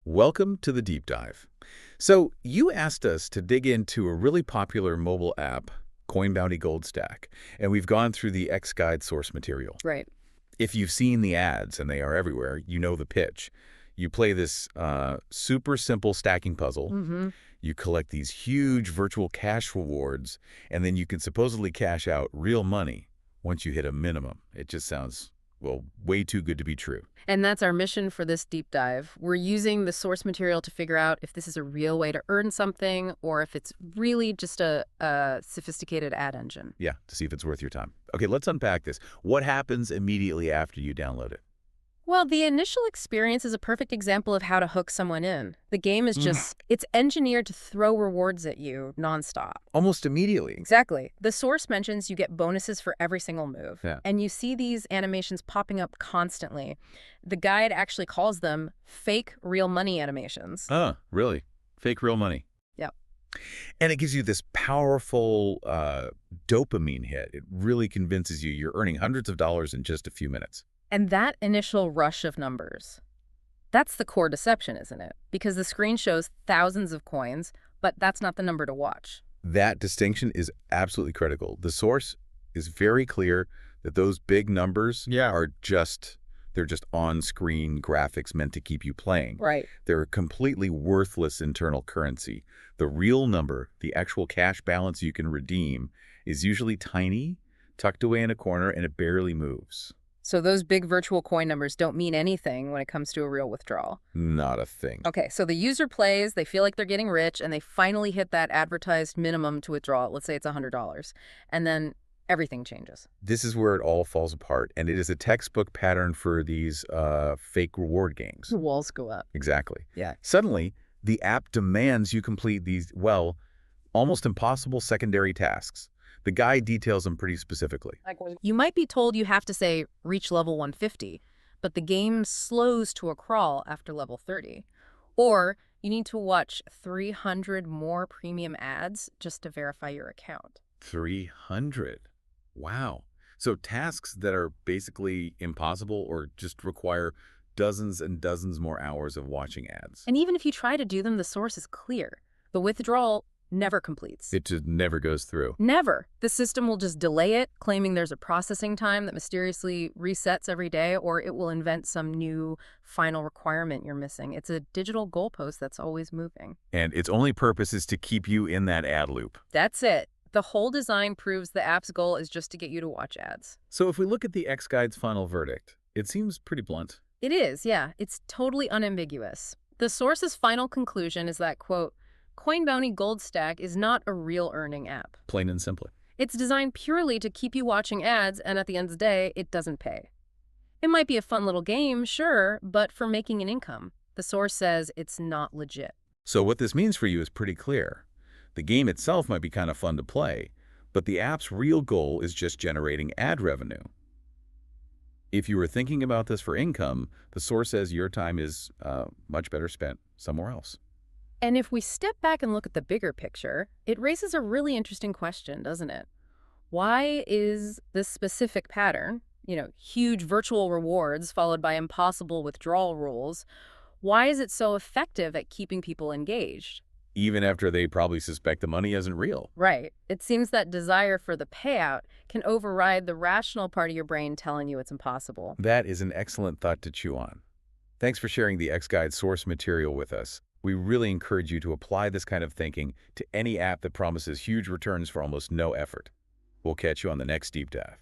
Welcome to the deep dive. So you asked us to dig into a really popular mobile app, Coin Bounty Gold Stack, and we've gone through the X-Guide source material. Right. If you've seen the ads, and they are everywhere, you know the pitch. You play this super simple stacking puzzle. Mm-hmm. You collect these huge virtual cash rewards, and then you can supposedly cash out real money once you hit a minimum. It just sounds, well, way too good to be true. And that's our mission for this deep dive. We're using the source material to figure out if this is a real way to earn something or if it's really just a sophisticated ad engine. Yeah, to see if it's worth your time. Okay, let's unpack this. What happens immediately after you download it? Well, the initial experience is a perfect example of how to hook someone in. The game is it's engineered to throw rewards at you nonstop. Almost immediately. Exactly. The source mentions you get bonuses for every single move. Yeah. And you see these animations popping up constantly. The guide actually calls them fake real money animations. Oh, really? Fake real money. Yep. And it gives you this powerful dopamine hit. It really convinces you you're earning hundreds of dollars in just a few minutes. And that initial rush of numbers, that's the core deception, isn't it? Because the screen shows thousands of coins, but that's not the number to watch. That distinction is absolutely critical. The source is very clear that those big numbers are they're just on-screen graphics meant to keep you playing. Right. They're completely worthless internal currency. The real number, the actual cash balance you can redeem, is usually tiny, tucked away in a corner, and it barely moves. So those big virtual coin numbers don't mean anything when it comes to a real withdrawal. Not a thing. Okay, so the user plays, they feel like they're getting rich, and they finally hit that advertised minimum to withdraw. Let's say it's $100. And then everything changes. This is where it all falls apart, and it is a textbook pattern for these fake reward games. The walls go up. Exactly. Yeah. Suddenly, the app demands you complete these, well, almost impossible secondary tasks. The guide details them pretty specifically. You might be told you have to, say, reach level 150, but the game slows to a crawl after level 30. Or you need to watch 300 more premium ads just to verify your account. 300? Wow. So tasks that are basically impossible or just require dozens and dozens more hours of watching ads. And even if you try to do them, the source is clear. The withdrawal never completes. It just never goes through. Never. The system will just delay it, claiming there's a processing time that mysteriously resets every day, or it will invent some new final requirement you're missing. It's a digital goalpost that's always moving. And its only purpose is to keep you in that ad loop. That's it. The whole design proves the app's goal is just to get you to watch ads. So if we look at the X-Guide's final verdict, it seems pretty blunt. It is, yeah. It's totally unambiguous. The source's final conclusion is that, quote, Coin Bounty Gold Stack is not a real earning app. Plain and simply. It's designed purely to keep you watching ads, and at the end of the day, it doesn't pay. It might be a fun little game, sure, but for making an income, the source says it's not legit. So what this means for you is pretty clear. The game itself might be kind of fun to play, but the app's real goal is just generating ad revenue. If you were thinking about this for income, the source says your time is much better spent somewhere else. And if we step back and look at the bigger picture, it raises a really interesting question, doesn't it? Why is this specific pattern, huge virtual rewards followed by impossible withdrawal rules, why is it so effective at keeping people engaged? Even after they probably suspect the money isn't real. Right. It seems that desire for the payout can override the rational part of your brain telling you it's impossible. That is an excellent thought to chew on. Thanks for sharing the X-Guide source material with us. We really encourage you to apply this kind of thinking to any app that promises huge returns for almost no effort. We'll catch you on the next deep dive.